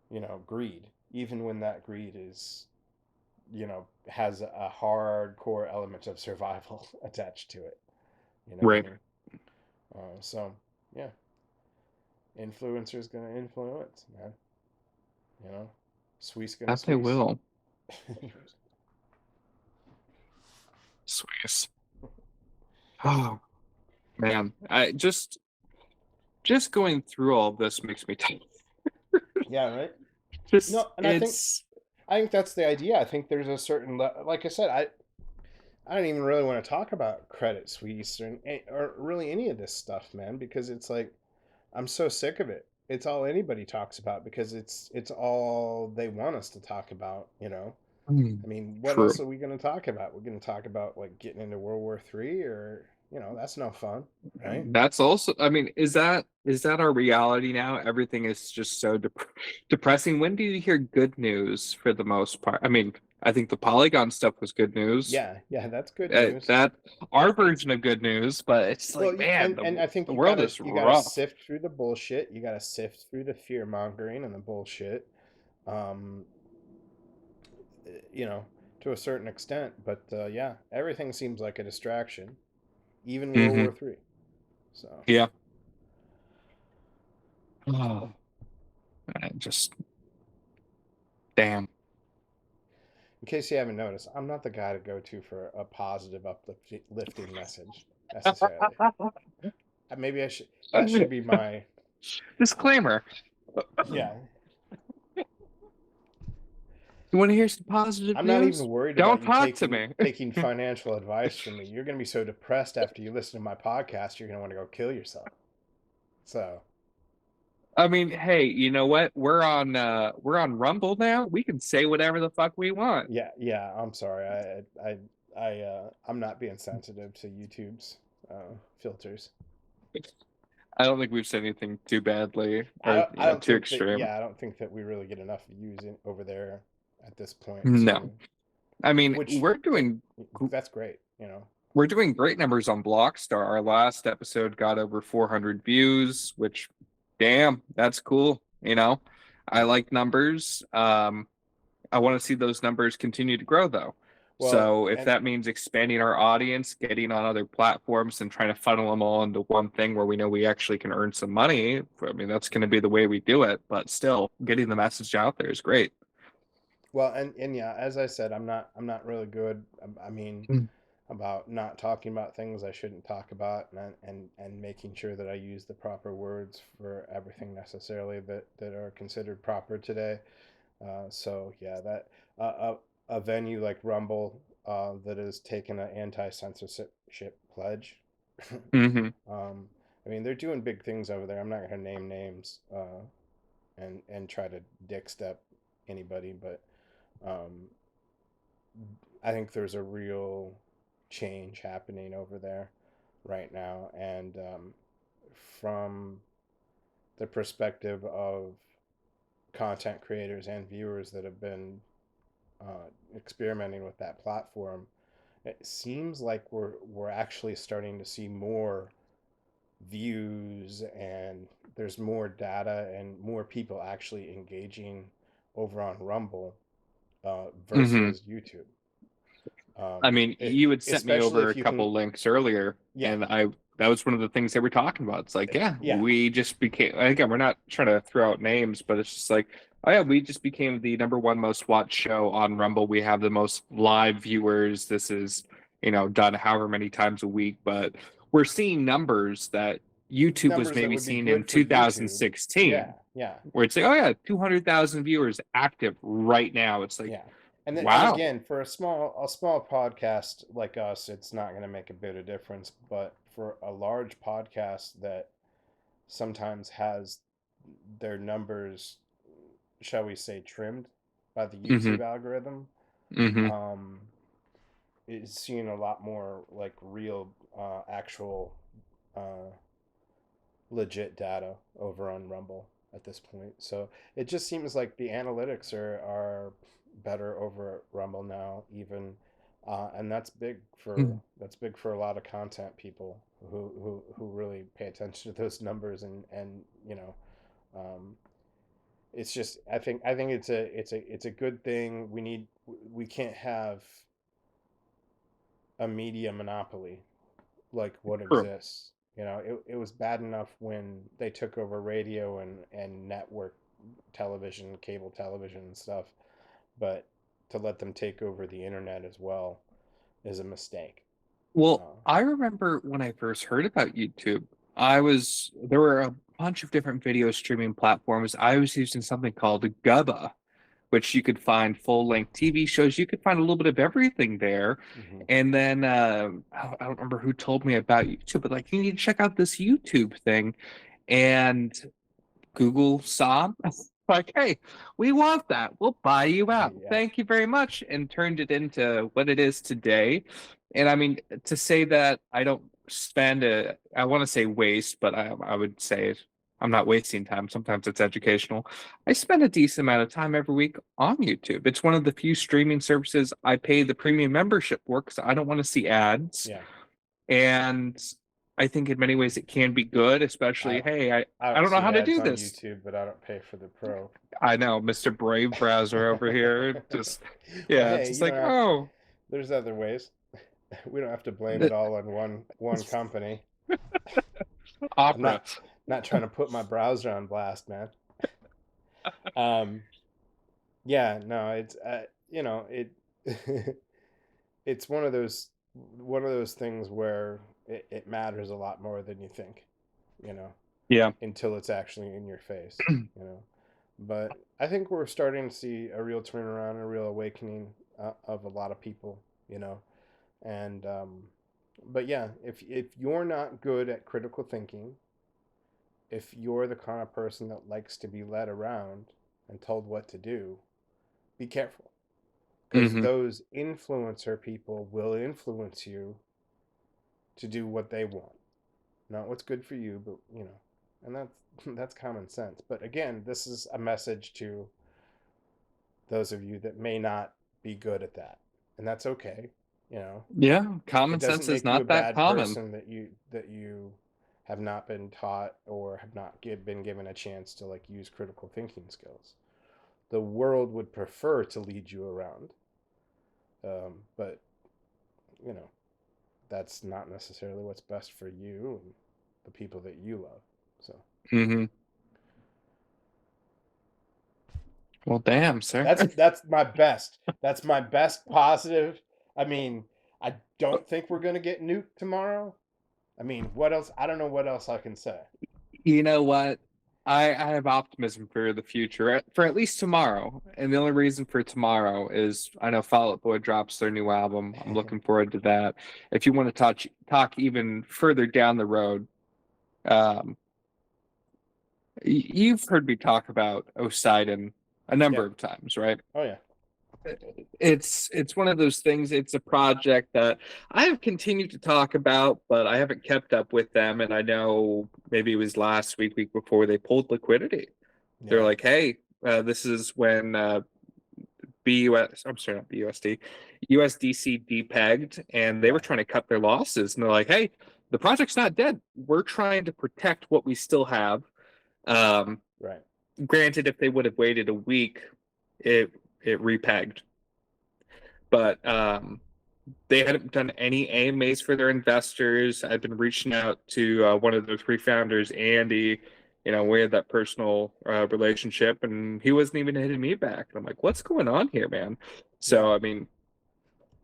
you know, greed, even when that greed is, you know, has a hardcore element of survival attached to it. You know what I Right. mean? So, yeah, influencer's going to influence, man. You know, Swiss going to That they Swiss. will. Swiss. Oh man. I just going through all of this makes me tired. Yeah, right. Just No, and it's I think that's the idea. I think there's a certain like I said, I don't even really want to talk about Credit Suisse or really any of this stuff, man, because it's like I'm so sick of it. It's all anybody talks about because it's all they want us to talk about, you know. I mean, what true. else are we going to talk about? We're going to talk about like getting into World War III, or you know, that's no fun, right? That's also, I mean, is that our reality now? Everything is just so depressing. When do you hear good news for the most part? I mean, I think the Polygon stuff was good news. Yeah, yeah, that's good news. That our version of good news, but it's Well, like, man, and I think the world is you gotta rough. sift through the bullshit. You gotta sift through the fear mongering and the bullshit. Um, you know, to a certain extent. But yeah, everything seems like a distraction, even World Hmm. War III. So, Yeah. Oh, just damn. in case you haven't noticed, I'm not the guy to go to for a positive, uplifting message necessarily. Maybe I should. That should be my. Disclaimer. Yeah. You want to hear some positive I'm not even news? worried about Don't you talk to taking me. taking financial advice from me. You're gonna be so depressed after you listen to my podcast, you're gonna want to go kill yourself. So I mean, hey, you know what? We're on Rumble now. We can say whatever the fuck we want. yeah, yeah. I'm sorry. I'm not being sensitive to YouTube's filters. I don't think we've said anything too badly or I don't too think that. extreme. Yeah, I don't think that we really get enough views over there at this point. No. To I mean, which that's great. we're doing great numbers on Blockstar. Our last episode got over 400 views, which damn, that's cool, I Yeah. like numbers. I want to see those numbers continue to grow though. Well, So if and that means expanding our audience, getting on other platforms and trying to funnel them all into one thing where we know we actually can earn some money, I mean, that's going to be the way we do it. But still, getting the message out there is great. and yeah, as I said, I'm not really good. I mean, Mm. about not talking about things I shouldn't talk about, and making sure that I use the proper words for everything necessarily that are considered proper today. So yeah, that a venue like Rumble that has taken an anti-censorship pledge. Hmm. I mean, they're doing big things over there. I'm not going to name names and try to dick step anybody, but um, I think there's a real change happening over there right now, and from the perspective of content creators and viewers that have been experimenting with that platform, it seems like we're actually starting to see more views, and there's more data and more people actually engaging over on Rumble Hmm. versus YouTube. I mean, you had sent me Especially over if a you can, couple links earlier, yeah, and I that was one of the things they were talking about. It's like, yeah, yeah, we just became again, we're not trying to throw out names, but it's just like, oh yeah, we just became the number one most watched show on Rumble. We have the most live viewers. This is, done however many times a week, but we're seeing numbers that YouTube was numbers that maybe would be seeing in good for YouTube. Yeah, 2016, yeah, where it's like, oh yeah, 200,000 viewers active right now. It's like, yeah. And wow. again, for a small podcast like us, it's not going to make a bit of difference. But for a large podcast that sometimes has their numbers, shall we say, trimmed by the Hmm. YouTube algorithm, Hmm. um, is seeing a lot more like real, actual, uh, legit data over on Rumble at this point. So it just seems like the analytics are better over at Rumble now, even, and that's big for a lot of content people who really pay attention to those numbers, and um, it's just I think it's a good thing. We can't have a media monopoly like what True. exists. It was bad enough when they took over radio and network television, cable television and stuff, but to let them take over the internet as well is a mistake. Well, Uh, I remember when I first heard about YouTube, there were a bunch of different video streaming platforms. I was using something called Gubba, which you could find full-length TV shows. You could find a little bit of everything there. mhm. And then I don't remember who told me about YouTube, but like you need to check out this YouTube thing. And Google saw like, hey, we want that. We'll buy you out. Yeah, Thank you very much. And turned it into what it is today. And I mean, to say that I don't I want to say waste, but I would say I'm not wasting time. Sometimes it's educational. I spend a decent amount of time every week on YouTube. It's one of the few streaming services I pay the premium membership for because I don't want to see ads. yeah. And I think in many ways it can be good, I especially, hey, I, I I don't don't know see how to ads do on this. YouTube, but I don't pay for the pro. I know, Mr. Brave Browser over here. Just Well, yeah, it's hey, just you don't like, have. oh, There's other ways. We don't have to blame it the all on one company. I'm opera. not trying to put my browser on blast, man. Um, yeah, no, it's it it's one of those things where it matters a lot more than you think, you know, Yeah. until it's actually in your face, you know. But I think we're starting to see a real turnaround, a real awakening of a lot of people, you know. And but yeah, if you're not good at critical thinking, if you're the kind of person that likes to be led around and told what to do, be careful, because Hmm. those influencer people will influence you to do what they want, not what's good for you, but you know, and that's that's common sense. But again, this is a message to those of you that may not be good at that, and that's okay. You know, Yeah, it common doesn't sense is make you a not that bad common. person that you have not been taught or have not been given a chance to like use critical thinking skills. The world would prefer to lead you around, but you know that's not necessarily what's best for you and the people that you love. So Hmm. Well, damn, sir. that's my best. That's my best positive. I mean, I don't think we're gonna get nuked tomorrow. I mean, what else? I don't know what else I can say. You know what? I have optimism for the future, for at least tomorrow. And the only reason for tomorrow is I know Fall Out Boy drops their new album. I'm looking forward to that. If you want to talk even further down the road, um, you've heard me talk about Poseidon a Yeah. number of times, right? Oh yeah. It's one of those things. It's a project that I have continued to talk about, but I haven't kept up with them. And I know maybe it was last week, week before they pulled liquidity. They're Yeah. like, hey, this is when BUS, I'm sorry, not BUSD, USDC depegged, and they were Yeah. trying to cut their losses. And they're like, hey, the project's not dead. We're trying to protect what we still have. Um, Right. Granted, if they would have waited a week, it it repegged. But they hadn't done any AMAs for their investors. I've been reaching out to one of the three founders, Andy. You know, we had that personal relationship, and he wasn't even hitting me back. And I'm like, what's going on here, man? Yeah. So, I mean,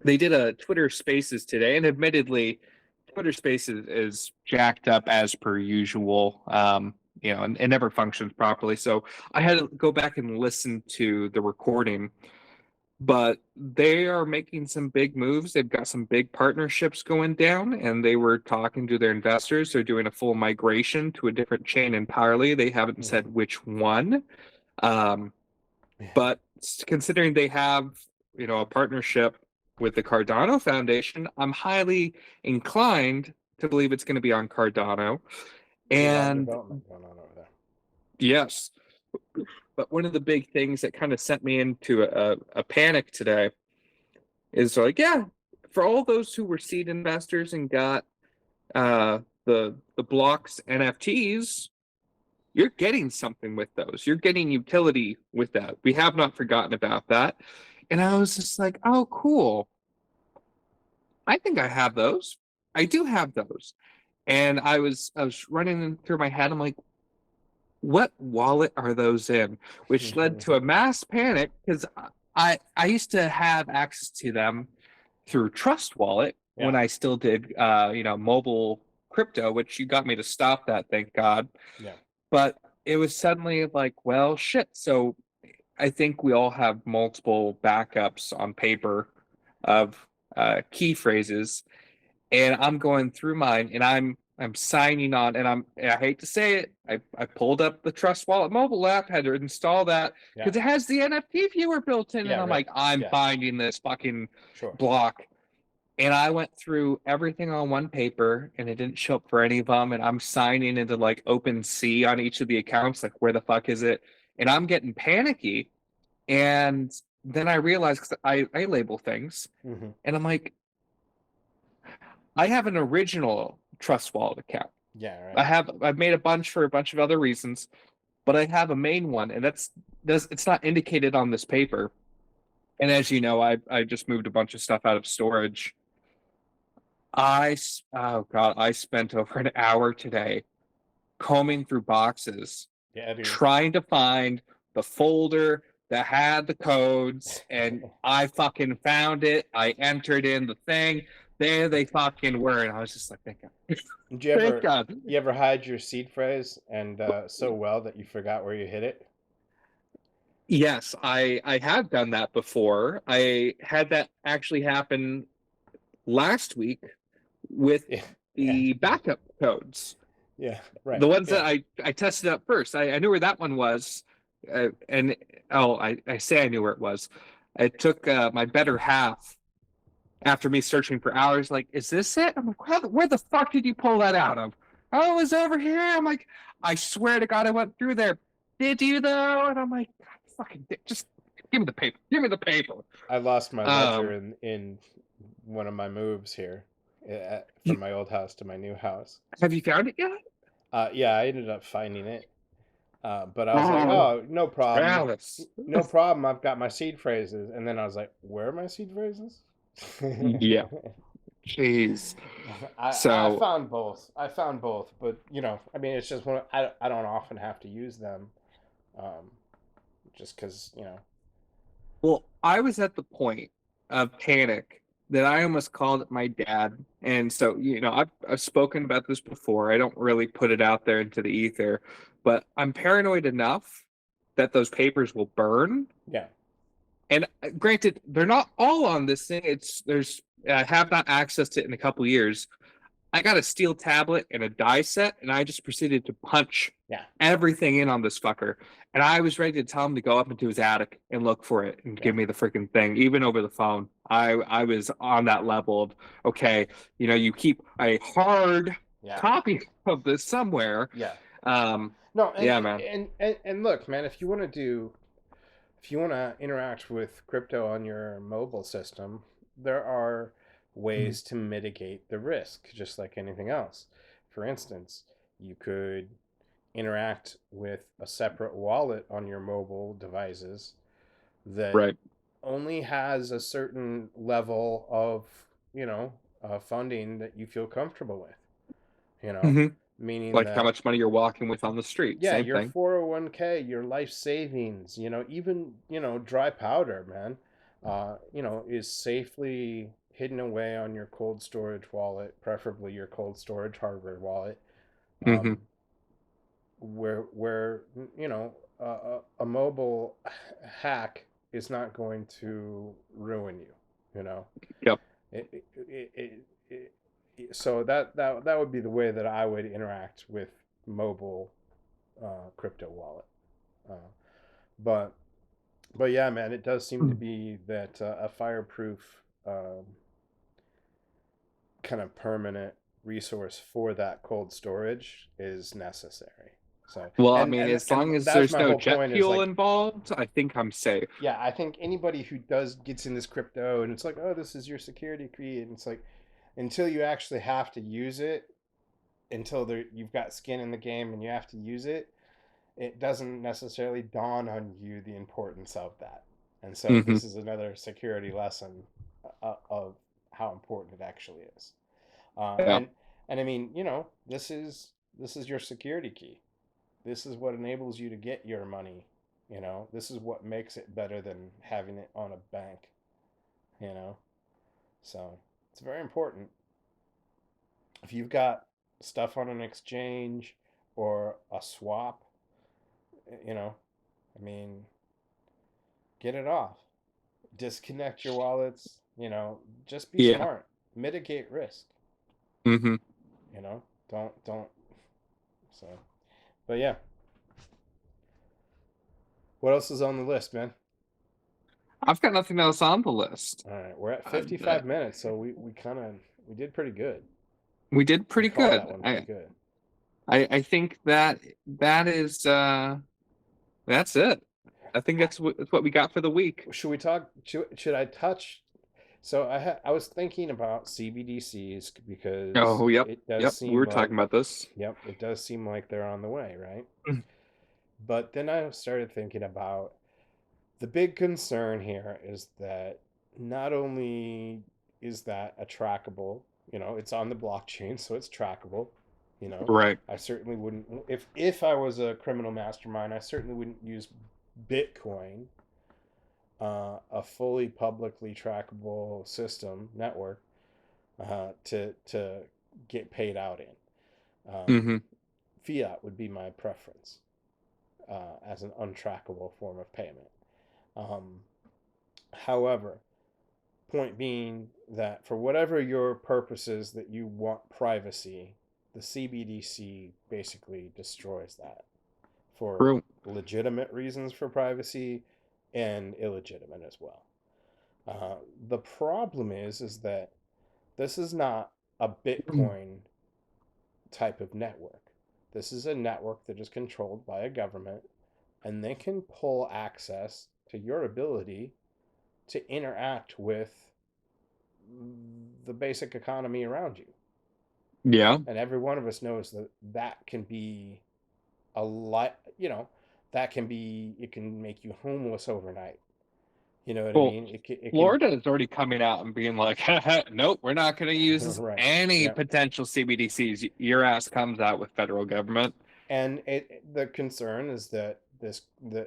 they did a Twitter Spaces today, and admittedly, Twitter Spaces is jacked up as per usual. You know, and it never functions properly. So I had to go back and listen to the recording, but they are making some big moves. They've got some big partnerships going down, and they were talking to their investors. They're doing a full migration to a different chain entirely. They haven't said Mm-hmm. which one, um, Yeah. but considering they have, you know, a partnership with the Cardano Foundation, I'm highly inclined to believe it's going to be on Cardano. There's a lot of And development going on over there. yes, but one of the big things that kind of sent me into a panic today is like, yeah, for all those who were seed investors and got the blocks NFTs, you're getting something with those. You're getting utility with that. We have not forgotten about that. And I was just like, oh, cool. I think I have those. I do have those. And I was running them through my head. I'm like, what wallet are those in? Which led to a mass panic because I used to have access to them through Trust Wallet Yeah. when I still did you know, mobile crypto, which you got me to stop that, thank God. Yeah. But it was suddenly like, well, shit. So I think we all have multiple backups on paper of key phrases, and I'm going through mine, and I'm signing on, and I hate to say it, I pulled up the Trust Wallet mobile app, had to install that Yeah. because it has the NFT viewer built in, and Yeah. I'm Right. like, I'm Yeah. binding this fucking Sure. block. And I went through everything on one paper, and it didn't show up for any of them. And I'm signing into like open C on each of the accounts, like where the fuck is it? And I'm getting panicky. And then I realized, because I label things, Mm-hmm. and I'm like, I have an original Trust Wallet account. Yeah. Right. I've made a bunch for a bunch of other reasons, but I have a main one, and that's it's not indicated on this paper. And as you know, I just moved a bunch of stuff out of storage. Oh God, I spent over an hour today combing through boxes, Yeah, dude. trying to find the folder that had the codes, and I fucking found it. I entered in the thing. There they fucking were, and I was just like, thank God, Did you thank ever God. you ever hide your seed phrase and so well that you forgot where you hid it? Yes, I have done that before. I had that actually happen last week with Yeah, yeah, the backup codes. yeah, The right, ones that yeah. I tested up first. I knew where that one was. And oh, I say I knew where it was. It took my better half after me searching for hours, like, is this it? I'm like, where the fuck did you pull that out of? Oh, it was over here. I'm like, I swear to God, I went through there. Did you though? And I'm like, God, fucking, just give me the paper. Give me the paper. I lost my ledger Um, in one of my moves here, you, from my old house to my new house. have you found it yet? Yeah, I ended up finding it. But I was like, Oh, oh, no problem. Travis. No problem. I've got my seed phrases. And then I was like, where are my seed phrases? Yeah, jeez. I So, found both. I found both. But, I mean, it's just I don't often have to use them, um, just because, well, I was at the point of panic that I almost called my dad. And so, I've spoken about this before. I don't really put it out there into the ether, but I'm paranoid enough that those papers will burn. yeah, And granted, they're not all on this thing. I have not accessed it in a couple years. I got a steel tablet and a die set, and I just proceeded to punch yeah, everything in on this fucker. And I was ready to tell him to go up into his attic and look for it and yeah, give me the freaking thing, even over the phone. I was on that level of, okay, you keep a hard yeah, copy of this somewhere. yeah. Um, No, yeah, man. and look, man, if you want to interact with crypto on your mobile system, there are ways to mitigate the risk, just like anything else. For instance, you could interact with a separate wallet on your mobile devices that Right. only has a certain level of, funding that you feel comfortable with, you know, hmm meaning Like how that, much money you're walking with on the street. yeah, Same your thing. 401k, your life savings, even, dry powder, man, is safely hidden away on your cold storage wallet, preferably your cold storage hardware wallet, hmm um, where a mobile hack is not going to ruin you, you know. Yep. So that would be the way that I would interact with mobile crypto wallet. Uh, but but yeah, man, it does seem to be that a fireproof, kind of permanent resource for that cold storage is necessary. So Well, I and mean, and as and long as that's there's my no whole jet point is fuel like, involved, I think I'm safe. yeah, I think anybody who does gets in this crypto and it's like, oh, this is your security key, and it's like, until you actually have to use it, until you've got skin in the game and you have to use it, it doesn't necessarily dawn on you the importance of that. And so hmm this is another security lesson, of how important it actually is. Uh, Yeah. and and I mean, this is your security key. This is what enables you to get your money. This is what makes it better than having it on a bank. You know, so it's very important. If you've got stuff on an exchange or a swap, you know, I mean, get it off. Disconnect your wallets. Just be Yeah. smart. Mitigate risk. hmm You know, don't. So, but yeah, what else is on the list, man? I've got nothing else on the list. All right, we're at Uh, 55 minutes, so we kind of we did pretty good. we did We pretty called that good. one pretty good. I think that is that's it. I think that's what we got for the week. Should we talk? Should I touch? So I was thinking about CBDCs because Oh, yep. it does Yep. We seem were like, talking about this. yep, it does seem like they're on the way, right? But then I started thinking about the big concern here is that not only is that a trackable, it's on the blockchain, so it's trackable. You know, Right. I certainly wouldn't, if I was a criminal mastermind, I certainly wouldn't use Bitcoin, a fully publicly trackable system network, to get paid out in. hmm Fiat would be my preference, as an untrackable form of payment. Um, However, point being that for whatever your purposes that you want privacy, the CBDC basically destroys that for True. legitimate reasons for privacy and illegitimate as well. Uh, the problem is that this is not a Bitcoin type of network. This is a network that is controlled by a government, and they can pull access to your ability to interact with the basic economy around you. Yeah. And every one of us knows that that can be a lot, that can be, it can make you homeless overnight. You know what I Well, mean? It can, Florida is already coming out and being like, nope, we're not going to use right. any Yeah. potential CBDCs. Your ass comes out with federal government. And the concern is that the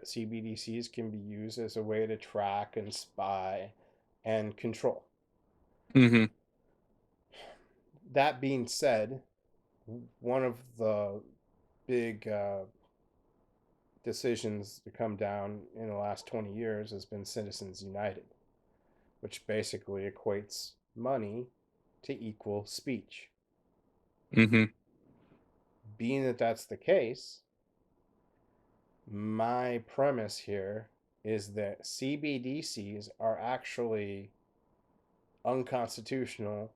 CBDCs can be used as a way to track and spy and control. Hmm. That being said, one of the big decisions to come down in the last 20 years has been Citizens United, which basically equates money to equal speech. Hmm. Being that that's the case, my premise here is that CBDCs are actually unconstitutional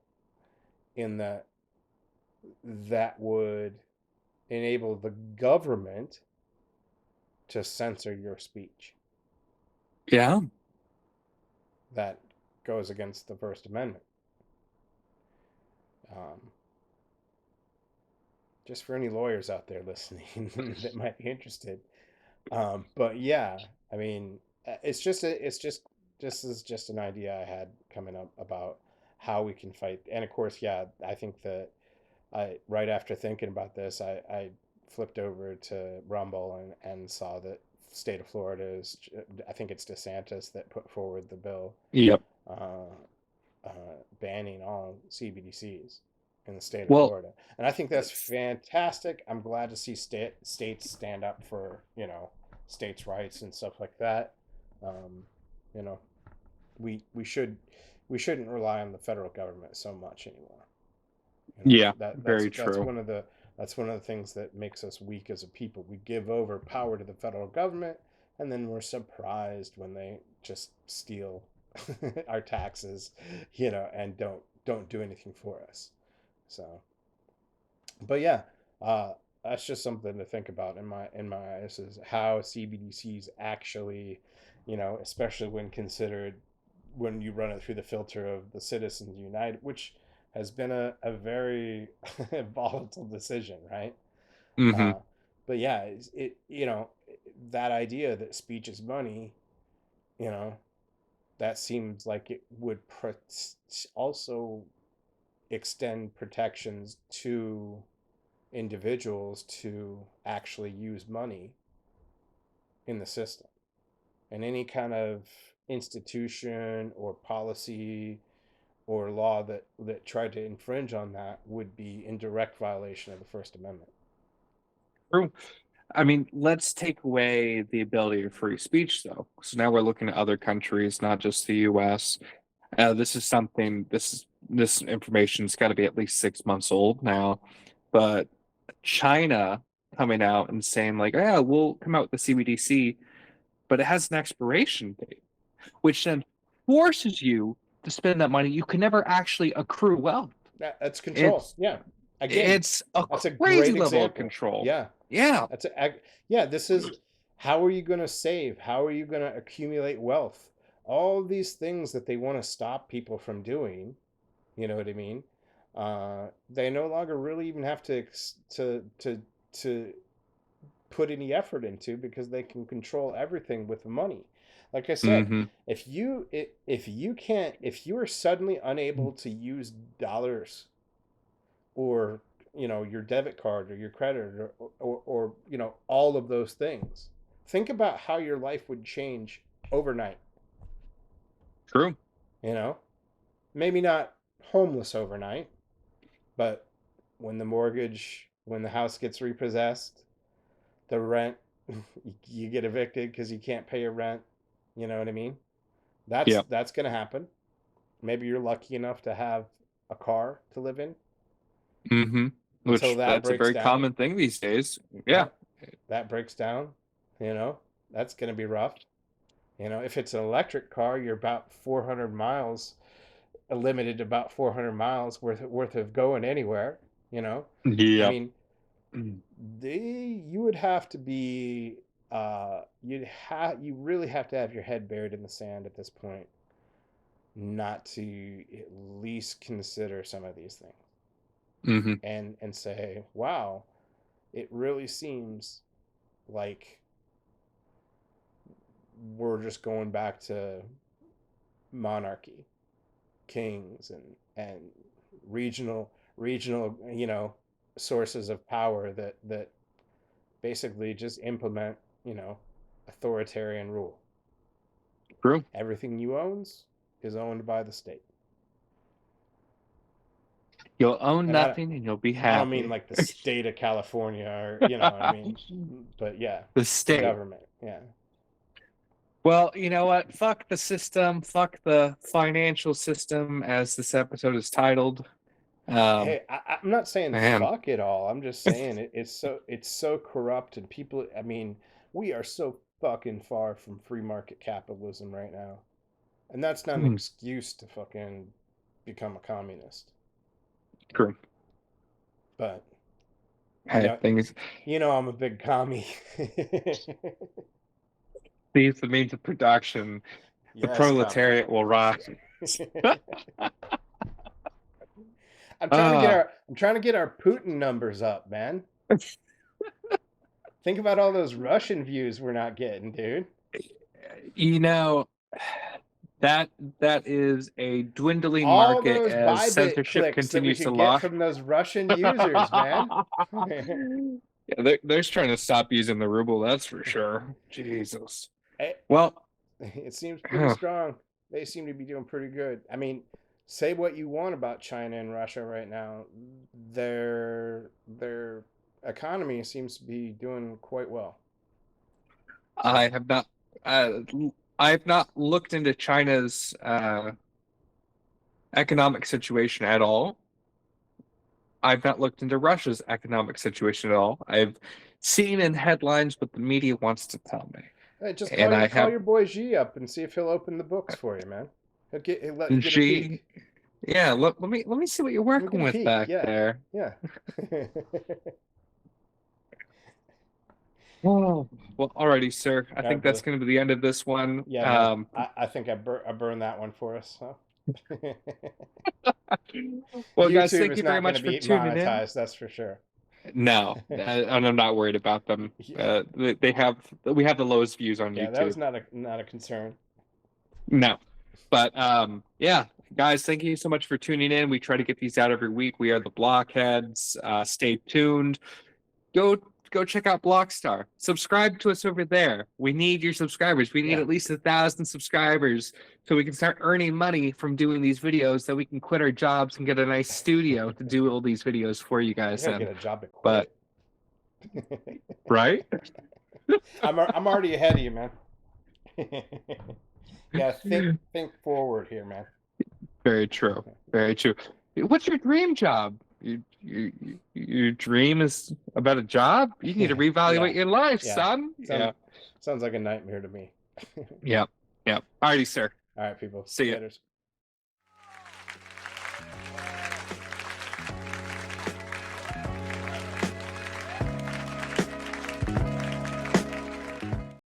in that that would enable the government to censor your speech. Yeah. That goes against the First Amendment. Um, just for any lawyers out there listening that might be interested. But yeah, I mean, it's just this is just an idea I had coming up about how we can fight. And of course, yeah, I think that I right after thinking about this, I flipped over to Rumble and saw that state of Florida is, I think it's DeSantis that put forward the bill Yep. uh, uh, banning all CBDCs in the state of Well, Florida, and I think that's fantastic. I'm glad to see states stand up for states' rights and stuff like that. Um, you know, we should we shouldn't rely on the federal government so much anymore. yeah, That very that's true. one of the things that makes us weak as a people. We give over power to the federal government, and then we're surprised when they just steal our taxes, and don't do anything for us. So, but yeah, that's just something to think about in my eyes is how CBDCs actually, especially when considered when you run it through the filter of the Citizens United, which has been a very volatile decision, right? Hmm. Uh, but yeah, that idea that speech is money, you know, that seems like it would also extend protections to individuals to actually use money in the system. And any kind of institution or policy or law that tried to infringe on that would be in direct violation of the First Amendment. True. I mean, let's take away the ability of free speech, though. So now we're looking at other countries, not just the US. This is something. This information's got to be at least 6 months old now, but China coming out and saying like, "Yeah, we'll come out with the CBDC, but it has an expiration date," which then forces you to spend that money. You can never actually accrue wealth. That's control. It's Yeah. Again, it's a that's a crazy great level of example. control. Yeah. Yeah. Yeah, this is how are you going to save? How are you going to accumulate wealth? All of these things that they want to stop people from doing, you know what I mean? They no longer really even have to put any effort into because they can control everything with money. Like I said, Hmm. if you are suddenly unable to use dollars or your debit card or your credit or all of those things, think about how your life would change overnight. True. You know, maybe not homeless overnight, but when the house gets repossessed, the rent, you get evicted because you can't pay your rent. You know what I mean? Yeah. That's going to happen. Maybe you're lucky enough to have a car to live in Mm-hmm. until Which that that's a breaks very down. common thing these days. Yeah. Yeah, that breaks down. You know, that's going to be rough. You know, if it's an electric car, you're about 400 miles, limited to about 400 miles worth of going anywhere. You know, I Yeah. mean, you would have to be you really have to have your head buried in the sand at this point not to at least consider some of these things Mm-hmm. and say, wow, it really seems like we're just going back to monarchy, kings and regional sources of power that basically just implement authoritarian rule. True. Everything you owns is owned by the state. You'll own And nothing and you'll be I don't mean happy. like the state of California or what I mean, but yeah, The the state. government. Yeah. Well, you know what? Fuck the system. Fuck the financial system, as this episode is titled. Um, Hey, I'm not saying man. fuck it all. I'm just saying it's so corrupt and people. I mean, we are so fucking far from free market capitalism right now, and that's not an Hmm, excuse to fucking become a communist. true. But you Hey, know, things. I'm a big commie. These the means of production. The Yes, proletariat will capitalism. rise. Ah, I'm trying to get our Putin numbers up, man. Think about all those Russian views we're not getting, dude. you know, that that is a dwindling All market those as Bybit censorship clicks that we continues to could get lock. from those Russian users, man. Yeah, they're trying to stop using the ruble, that's for sure. Jesus. it, Well, it seems pretty strong. They seem to be doing pretty good. I mean, say what you want about China and Russia right now. Their economy seems to be doing quite well. I So have not uh, I have not looked into China's economic situation at all. I've not looked into Russia's economic situation at all. I've seen in headlines what the media wants to tell me. hey, just And I call have your boy Xi up and see if he'll open the books for you, man. He'll let you get a Xi. peek. Yeah, let me see what you're Let me get working a with peek. back Yeah, there. yeah. Oh, well, alrighty, sir. I All right, think that's brother. going to be the end of this one. Yeah, man. I think I burned that one for us. Huh? Well, guys, YouTube thank is you very not going to much for be tuning in. monetized. That's for sure. No, and I'm not worried about them. Yeah, They have we have the lowest views on yeah. That YouTube. was not a concern. No, but yeah, guys, thank you so much for tuning in. We try to get these out every week. We are the Blockheads. Stay tuned. Go go check out Blockstar. Subscribe to us over there. We need your subscribers. We need Yeah, at least 1,000 subscribers so we can start earning money from doing these videos. So we can quit our jobs and get a nice studio to do all these videos for you I guys. gotta In. get a job to But quit. right. I'm already ahead of you, man. Yeah, think forward here, man. Very true. Very true. What's your dream job? Your dream is about a job? You need to Yeah, reevaluate your life, yeah. son. Sounds Yeah. sounds like a nightmare to me. Yep. Yep. Alrighty, sir. All right, people. See ya. Later.